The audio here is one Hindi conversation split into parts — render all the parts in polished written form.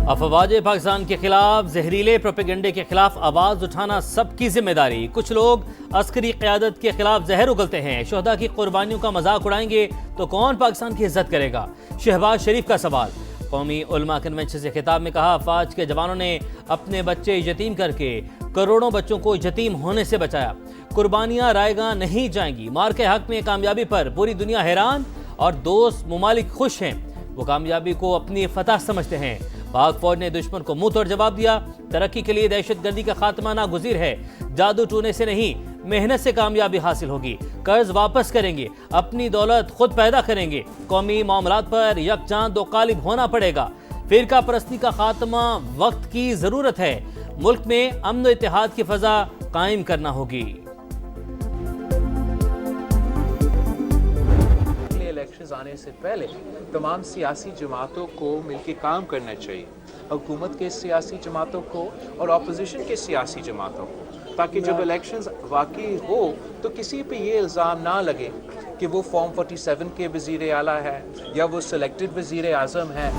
अफवाज पाकिस्तान के खिलाफ जहरीले प्रोपेगेंडे के खिलाफ आवाज उठाना सबकी जिम्मेदारी। कुछ लोग अस्करी क़यादत के खिलाफ जहर उगलते हैं। शोहदा की कुर्बानियों का मजाक उड़ाएंगे तो कौन पाकिस्तान की इज्जत करेगा? शहबाज शरीफ का सवाल। कौमी उलमा कन्वेंशन से खिताब में कहा, फौज के जवानों ने अपने बच्चे यतीम करके करोड़ों बच्चों को यतीम होने से बचाया। कुर्बानियां रायगा नहीं जाएंगी। मार के हक में कामयाबी पर पूरी दुनिया हैरान और दोस्त ममालिक खुश हैं। वो कामयाबी को अपनी फतह समझते हैं। पाक फौज ने दुश्मन को मुंह तोड़ जवाब दिया। तरक्की के लिए दहशतगर्दी का खात्मा नागुज़ीर है। जादू टूने से नहीं, मेहनत से कामयाबी हासिल होगी। कर्ज वापस करेंगे, अपनी दौलत खुद पैदा करेंगे। कौमी मामलात पर यकजान दो कालिब होना पड़ेगा। फिरका परस्ती का खात्मा वक्त की जरूरत है। मुल्क में अमन व इत्तेहाद की फजा कायम करना होगी। इलेक्शंस आने से पहले तमाम सियासी जमातों को मिलकर काम करना चाहिए, हुकूमत के सियासी जमातों को और अपोजिशन के सियासी जमातों को, ताकि जब इलेक्शंस वाकई हो तो किसी पे ये इल्ज़ाम ना लगे कि वो फॉर्म 47 के वज़ीर आला है या वो सिलेक्टेड वज़ीर आज़म है।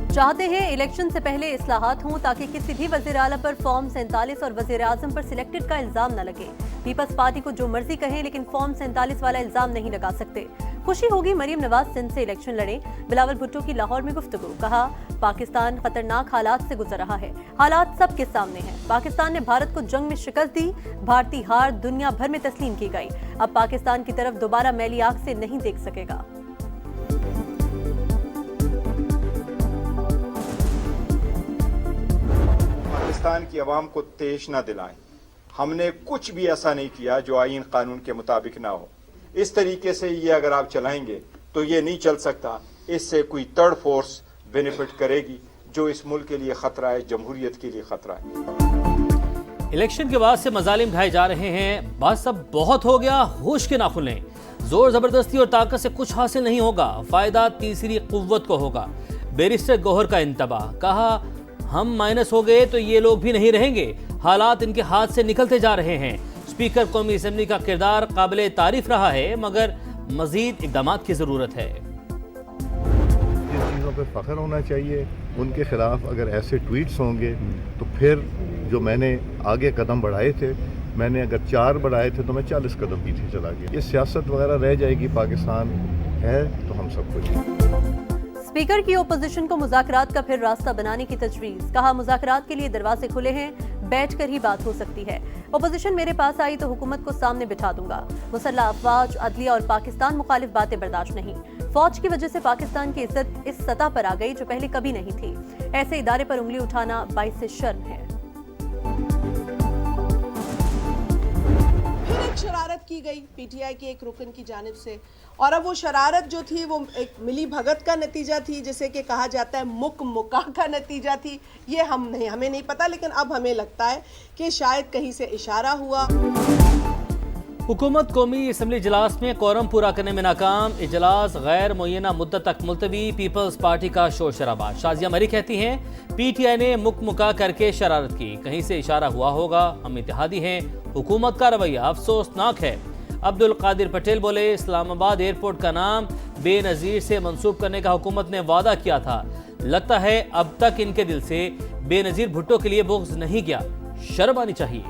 चाहते हैं इलेक्शन से पहले इस्लाहात हों ताकि किसी भी वज़ीर आला पर फॉर्म 47 और वज़ीर आज़म पर सिलेक्टेड का इल्ज़ाम न लगे। पीपल्स पार्टी को जो मर्जी कहें लेकिन फॉर्म 47 वाला इल्ज़ाम नहीं लगा सकते। खुशी होगी मरियम नवाज सिंध से इलेक्शन लड़े। बिलावल भुट्टो की लाहौर में गुफ्तगू। कहा, पाकिस्तान खतरनाक हालात से गुजर रहा है। हालात सबके सामने हैं। पाकिस्तान ने भारत को जंग में शिकस्त दी। भारतीय हार दुनिया भर में तस्लीम की गई। अब पाकिस्तान की तरफ दोबारा मैली आंख से नहीं देख सकेगा। पाकिस्तान की आवाम को तेश न दिलाएं। हमने कुछ भी ऐसा नहीं किया जो आईन कानून के मुताबिक ना हो। इस तरीके से ये अगर आप चलाएंगे तो ये नहीं चल सकता। इससे कोई थर्ड फोर्स बेनिफिट करेगी जो इस मुल्क के लिए खतरा है, जमहूरियत के लिए खतरा है। इलेक्शन के बाद से मजालिम ढाए जा रहे हैं। बस अब बहुत हो गया, होश के नाखुन लें। जोर जबरदस्ती और ताकत से कुछ हासिल नहीं होगा। फायदा तीसरी कुव्वत को होगा। बैरिस्टर गौहर का इंतबाह। कहा, हम माइनस हो गए तो ये लोग भी नहीं रहेंगे। हालात इनके हाथ से निकलते जा रहे हैं। स्पीकर कौमी असेंबली का किरदार काबिले तारीफ रहा है, मगर मजीद इकदाम की जरूरत है। जिन चीज़ों पर फख्र होना चाहिए उनके खिलाफ अगर ऐसे ट्वीट्स होंगे तो फिर जो मैंने आगे कदम बढ़ाए थे, मैंने अगर 4 बढ़ाए थे तो मैं 40 कदम पीछे चला गया। ये सियासत वगैरह रह जाएगी। पाकिस्तान है तो हम सब कुछ। स्पीकर की ओपोजिशन को मुज़ाकरात का फिर रास्ता बनाने की तजवीज़। कहा, मुज़ाकरात के लिए दरवाजे खुले हैं, बैठकर ही बात हो सकती है। ओपोजिशन मेरे पास आई तो हुकूमत को सामने बिठा दूंगा। मुसल्लह अफवाज, अदलिया और पाकिस्तान मुखालिफ बातें बर्दाश्त नहीं। फौज की वजह से पाकिस्तान की इज्जत इस सतह पर आ गई जो पहले कभी नहीं थी। ऐसे इदारे पर उंगली उठाना बाइस शर्म है। शरारत की गई पीटीआई के एक रुकन की जानिब से, और अब वो शरारत जो थी वो एक मिली भगत का नतीजा थी, जिसे कि कहा जाता है मुक्का का नतीजा थी। ये हमें नहीं पता, लेकिन अब हमें लगता है कि शायद कहीं से इशारा हुआ। हुकूमत कौमी असम्बली इजलास में कोरम पूरा करने में नाकाम। इजलास गैर मुय्यना मुद्दत तक मुलतवी। पीपल्स पार्टी का शोर शराबा। शाजिया मरी कहती हैं, पीटीआई ने मुक्का करके शरारत की। कहीं से इशारा हुआ होगा। हम इत्तेहादी हैं। हुकूमत का रवैया अफसोसनाक है। अब्दुल कादिर पटेल बोले, इस्लामाबाद एयरपोर्ट का नाम बेनज़ीर से मंसूब करने का हुकूमत ने वादा किया था। लगता है अब तक इनके दिल से बेनज़ीर भुट्टो के लिए बुग़्ज़ नहीं गया। शर्म आनी चाहिए।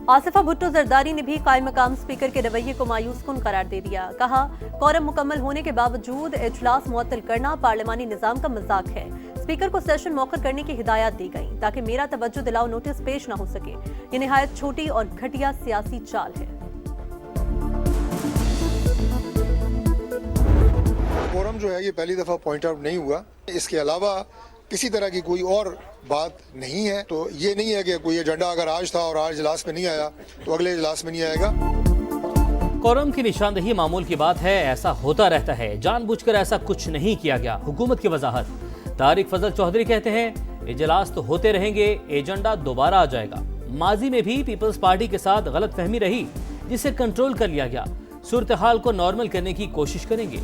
आसिफा भुट्टो जरदारी ने भी कायम मकाम स्पीकर के रवैये को मायूस कुन करार दे दिया। कहा, कोरम मुकम्मल होने के बावजूद इजलास मुअत्तल करना पार्लिमानी निज़ाम का मजाक है। स्पीकर को सेशन मौखर करने की हिदायत दी गई ताकि मेरा तवज्जो दिलाओ नोटिस पेश न हो सके। ये निहायत छोटी और घटिया सियासी चाल है। कोरम जो है ये पहली दफा पॉइंट आउट नहीं हुआ। इसके अलावा किसी तरह की कोई और बात नहीं है। तो ये नहीं है कि कोई एजेंडा अगर आज था और आज इजलास में नहीं आया तो अगले इजलास में नहीं आएगा। कोरम की निशानदही मामूल की बात है। ऐसा होता रहता है। जानबूझकर ऐसा कुछ नहीं किया गया। हुकूमत की वजाहत। तारिक फजल चौधरी कहते हैं, इजलास तो होते रहेंगे, एजेंडा दोबारा आ जाएगा। माजी में भी पीपल्स पार्टी के साथ गलत फहमी रही, जिसे कंट्रोल कर लिया गया। सूरत हाल को नॉर्मल करने की कोशिश करेंगे।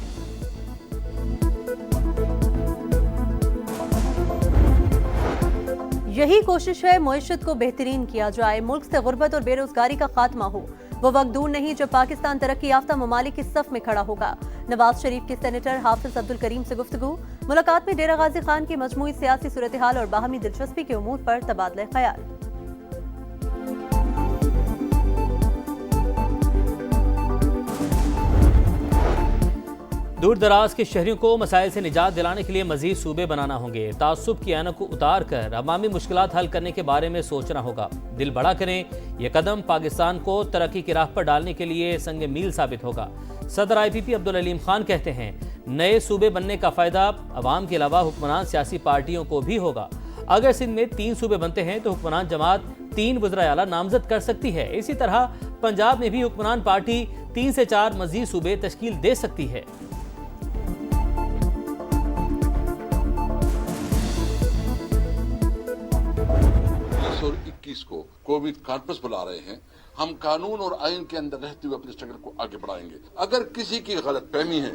यही कोशिश है, मुईशत को बेहतरीन किया जाए, मुल्क से गुर्बत और बेरोजगारी का खात्मा हो। वो वक्त दूर नहीं जब पाकिस्तान तरक्की याफ्ता ममालिक की सफ में खड़ा होगा। नवाज शरीफ के सेनेटर हाफिज अब्दुल करीम से गुफ्तगू। मुलाकात में डेरा गाजी खान की मजमूई सियासी सूरत हाल और बाहमी दिलचस्पी के उमूर पर तबादला ख्याल। दूर दराज के शहरियों को मसाइल से निजात दिलाने के लिए मजीद सूबे बनाना होंगे। तासुब की ऐनक को उतार कर अवामी मुश्किलात हल करने के बारे में सोचना होगा। दिल बड़ा करें। यह कदम पाकिस्तान को तरक्की की राह पर डालने के लिए संग मील साबित होगा। सदर IPP अब्दुल अलीम खान कहते हैं, नए सूबे बनने का फायदा अवाम के अलावा हुक्मरान सियासी पार्टियों को भी होगा। अगर सिंध में 3 सूबे बनते हैं तो हुक्मरान जमात 3 वज़राए आला नामजद कर सकती है। इसी तरह पंजाब में भी हुक्मरान पार्टी 3 से 4 मजीद सूबे तश्कील दे सकती है। 2021 को कोविड कॉर्पस बुला रहे हैं। हम कानून और आइन के अंदर रहते हुए अपने स्ट्रगल को आगे बढ़ाएंगे। अगर किसी की गलतफहमी है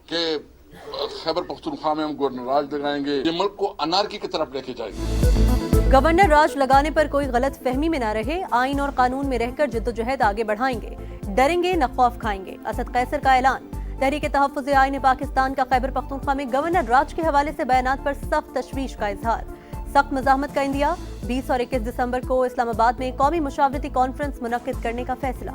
कि खैबर पख्तूनख्वा में हम गवर्नर राज लगाएंगे, ये मुल्क को अनारकी की तरफ लेके जाएंगे। गवर्नर राज लगाने पर कोई गलत फहमी में न रहे। आइन और कानून में रहकर जिद्दोजहद आगे बढ़ाएंगे। डरेंगे न खौफ खाएंगे। असद कैसर का ऐलान। तहरीक तहफ़्फ़ुज़ आइन पाकिस्तान का खैबर पख्तूनख्वा में गवर्नर राज के हवाले से बयानात पर सख्त तशवीश का इजहार। सख्त मज़ाहमत का इंदिया। 20 और 21 दिसंबर को इस्लामाबाद में कौमी मुशावरती कॉन्फ्रेंस मुनक्किद करने का फैसला।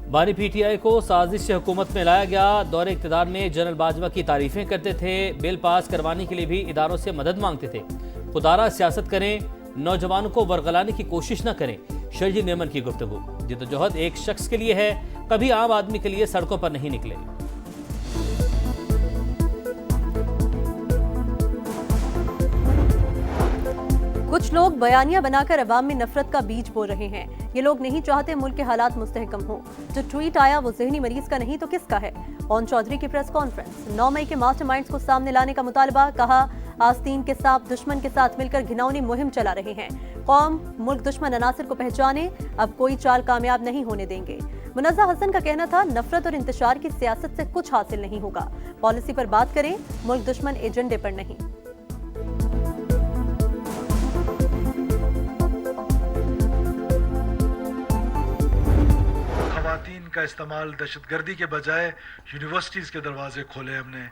बानी PTI को साजिश से हुकूमत में लाया गया। दौरे इक़्तिदार में जनरल बाजवा की तारीफें करते थे। बिल पास करवाने के लिए भी इदारों से मदद मांगते थे। खुदारा सियासत करें, नौजवानों को वरगलाने की कोशिश न करें। शर्जील मेमन की गुफ्तगू। जिद्दोजहद एक शख्स के लिए है, कभी आम आदमी के लिए सड़कों पर नहीं निकले। कुछ लोग बयानिया बनाकर अवाम में नफरत का बीज बो रहे हैं। ये लोग नहीं चाहते मुल्क के हालात मुस्तहकम हो। जो ट्वीट आया वो ज़हनी मरीज का नहीं तो किसका है? ओन चौधरी की प्रेस कॉन्फ्रेंस। 9 मई के मास्टरमाइंड्स को सामने लाने का मुतालबा। कहा, आस्तीन के साथ दुश्मन के साथ मिलकर घिनौनी मुहिम चला रहे हैं। कौम मुल्क दुश्मन अनासर को पहचाने, अब कोई चाल कामयाब नहीं होने देंगे। मुनज़्ज़ा हसन का कहना था, नफरत और इंतशार की सियासत से कुछ हासिल नहीं होगा। पॉलिसी पर बात करें, मुल्क दुश्मन एजेंडे पर नहीं। खवातीन का इस्तेमाल दहशतगर्दी के बजाय यूनिवर्सिटीज़ के दरवाजे खोले हमने।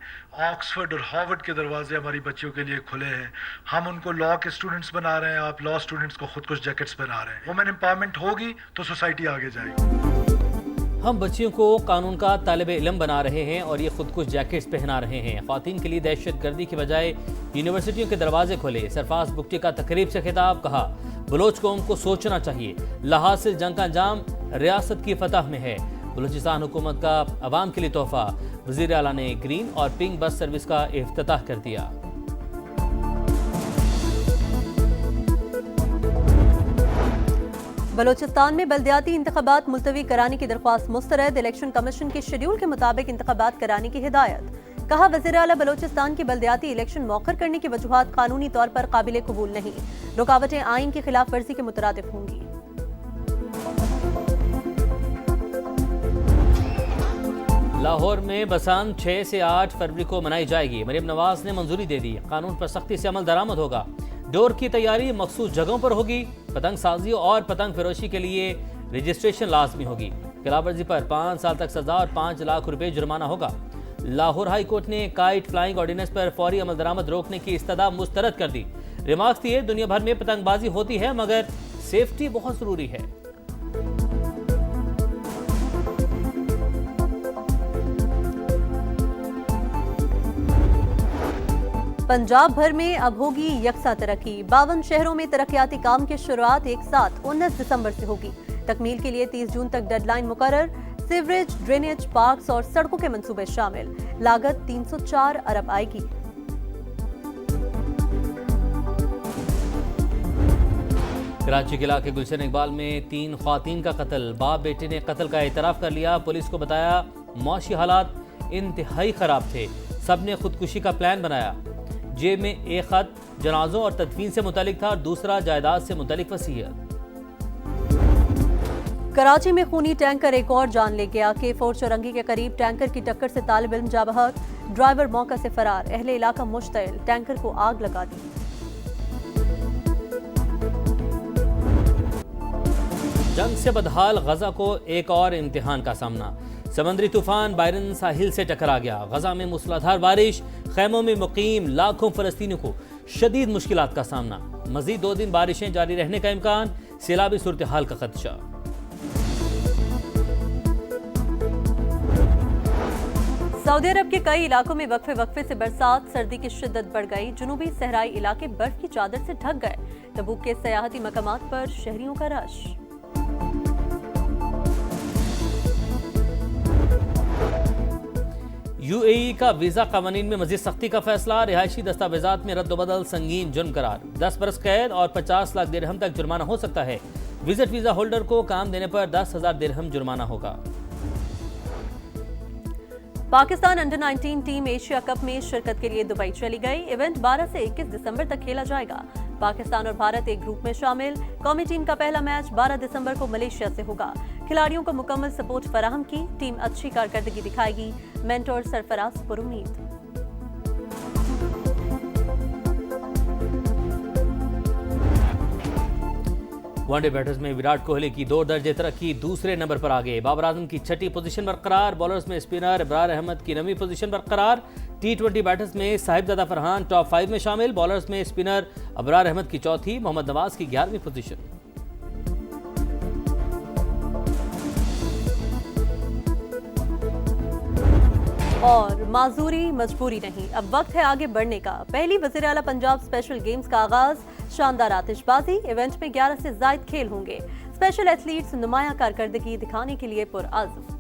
ऑक्सफोर्ड और हार्वर्ड के दरवाजे हमारी बच्चियों के लिए खुले हैं। हम उनको लॉ के स्टूडेंट्स बना रहे हैं। आप लॉ स्टूडेंट्स को खुद कुछ जैकेट्स बना रहे हैं। वुमेन एम्पावरमेंट होगी तो सोसाइटी आगे जाएगी। हम बच्चियों को कानून का तालिब इल्म बना रहे हैं और ये खुद कुछ जैकेट्स पहना रहे हैं। ख़वातीन के लिए दहशतगर्दी के बजाय यूनिवर्सिटियों के दरवाजे खोले। सरफराज बुगटी का तकरीब से खिताब। कहा, बलोच कौम को सोचना चाहिए, लहासिल जंग का अंजाम रियासत की फतह में है। बलूचिस्तान हुकूमत का अवाम के लिए तोहफा। वज़ीर आला ने ग्रीन और पिंक बस सर्विस का इफ्तिताह कर दिया। बलोचिस्तान में बल्दियाती इंतखाबात मुलतवी कराने की दरख्वास्त मुस्तरद। इलेक्शन कमीशन के शेड्यूल के मुताबिक इंतखाबात कराने की हिदायत। कहा, वज़ीर आला बलोचिस्तान की बल्दियाती इलेक्शन मौखर करने की वजूहात कानूनी तौर पर काबिल कबूल नहीं। रुकावटें आइन की खिलाफ वर्जी के मुतरादिफ होंगी। लाहौर में बसंत 6 से 8 फरवरी को मनाई जाएगी। मरीम नवाज ने मंजूरी दे दी। कानून पर सख्ती से अमल दरामद होगा। डोर की तैयारी मखसूस जगहों पर होगी। पतंग साजी और पतंग फरोशी के लिए रजिस्ट्रेशन लाजमी होगी। खिलाफवर्जी पर 5 साल तक सजा और 5 लाख रुपए जुर्माना होगा। लाहौर हाई कोर्ट ने काइट फ्लाइंग ऑर्डिनेंस पर फौरी अमल दरामद रोकने की इस्तदा मुस्तरद कर दी। रिमार्क्स दिए, दुनिया भर में पतंगबाजी होती है मगर सेफ्टी बहुत जरूरी है। पंजाब भर में अब होगी यकसा तरक्की। 52 शहरों में तरक्याती काम की शुरुआत एक साथ 19 दिसंबर से होगी। तकमील के लिए 30 जून तक डेडलाइन मुकर्रर। सीवरेज, ड्रेनेज, पार्क्स और सड़कों के मंसूबे शामिल। लागत 304 अरब आएगी। कराची के इलाके गुलशन इकबाल में 3 ख्वातीन का कत्ल। बाप बेटे ने कत्ल का एतराफ़ कर लिया। पुलिस को बताया मुआशी हालात इंतहाई ख़राब थे। सबने खुदकुशी का प्लान बनाया। जेब में एक खत जनाजों और तदफीन से मुतालिक था और दूसरा जायदाद से मुतालिक वसीयत। कराची में खूनी टैंकर एक और जान ले गया। K4 चौरंगी के करीब टैंकर की टक्कर से तालिब इल्म जा बहक, ड्राइवर मौका से फरार, अहले इलाका मुश्तइल, टैंकर को आग लगा दी। जंग से बदहाल गजा को एक और इम्तिहान का सामना। समंदरी तूफान बायरन साहिल से टकरा गया। गजा में मूसलाधार बारिश, खैमों में मुकीम लाखों फलस्तीनियों को शदीद मुश्किलात का सामना। मजीद 2 दिन बारिशें जारी रहने का इम्कान, सैलाबी सूरत हाल का खदशा। सऊदी अरब के कई इलाकों में वक्फे से बरसात, सर्दी की शिद्दत बढ़ गई। जुनूबी सहराई इलाके बर्फ की चादर से ढक गए। तबूक के सयाहती मकामात पर शहरियों का रश। यूएई का वीजा कानून में मजीद सख्ती का फैसला। रिहायशी दस्तावेजात में रद्दबदल संगीन जुर्म करार, 10 बरस कैद और 50 लाख दिरहम तक जुर्माना हो सकता है। विजिट वीजा होल्डर को काम देने पर 10,000 दिरहम जुर्माना होगा। Pakistan under 19 team Asia cup में शिरकत के लिए दुबई चली गई। इवेंट 12 से 21 दिसंबर तक खेला जाएगा। पाकिस्तान और भारत एक ग्रुप में शामिल। कौमी टीम का पहला मैच 12 दिसंबर को मलेशिया से होगा। खिलाड़ियों को मुकम्मल सपोर्ट फराहम की, टीम अच्छी कारकर्दगी दिखाएगी। मेंटोर सरफराज पुरुमीद। वनडे बैटर्स में विराट कोहली की 2 दर्जे तरक्की, दूसरे नंबर पर आ गए। बाबर आजम की छठी पोजीशन बरकरार। बॉलर्स में स्पिनर इब्रार अहमद की 9वीं पोजीशन बरकरार। T20 बैटर्स में साहिबजादा फरहान टॉप 5 में शामिल। बॉलर्स में स्पिनर इब्रार अहमद की 4थी, मोहम्मद नवाज की 11वीं पोजीशन। और माजूरी मजबूरी नहीं, अब वक्त है आगे बढ़ने का। पहली वज़ीर आला पंजाब स्पेशल गेम्स का आगाज, शानदार आतिशबाजी। इवेंट में 11 से ज़ायद खेल होंगे। स्पेशल एथलीट्स नुमाया कारकर्दगी दिखाने के लिए पुरअज़्म।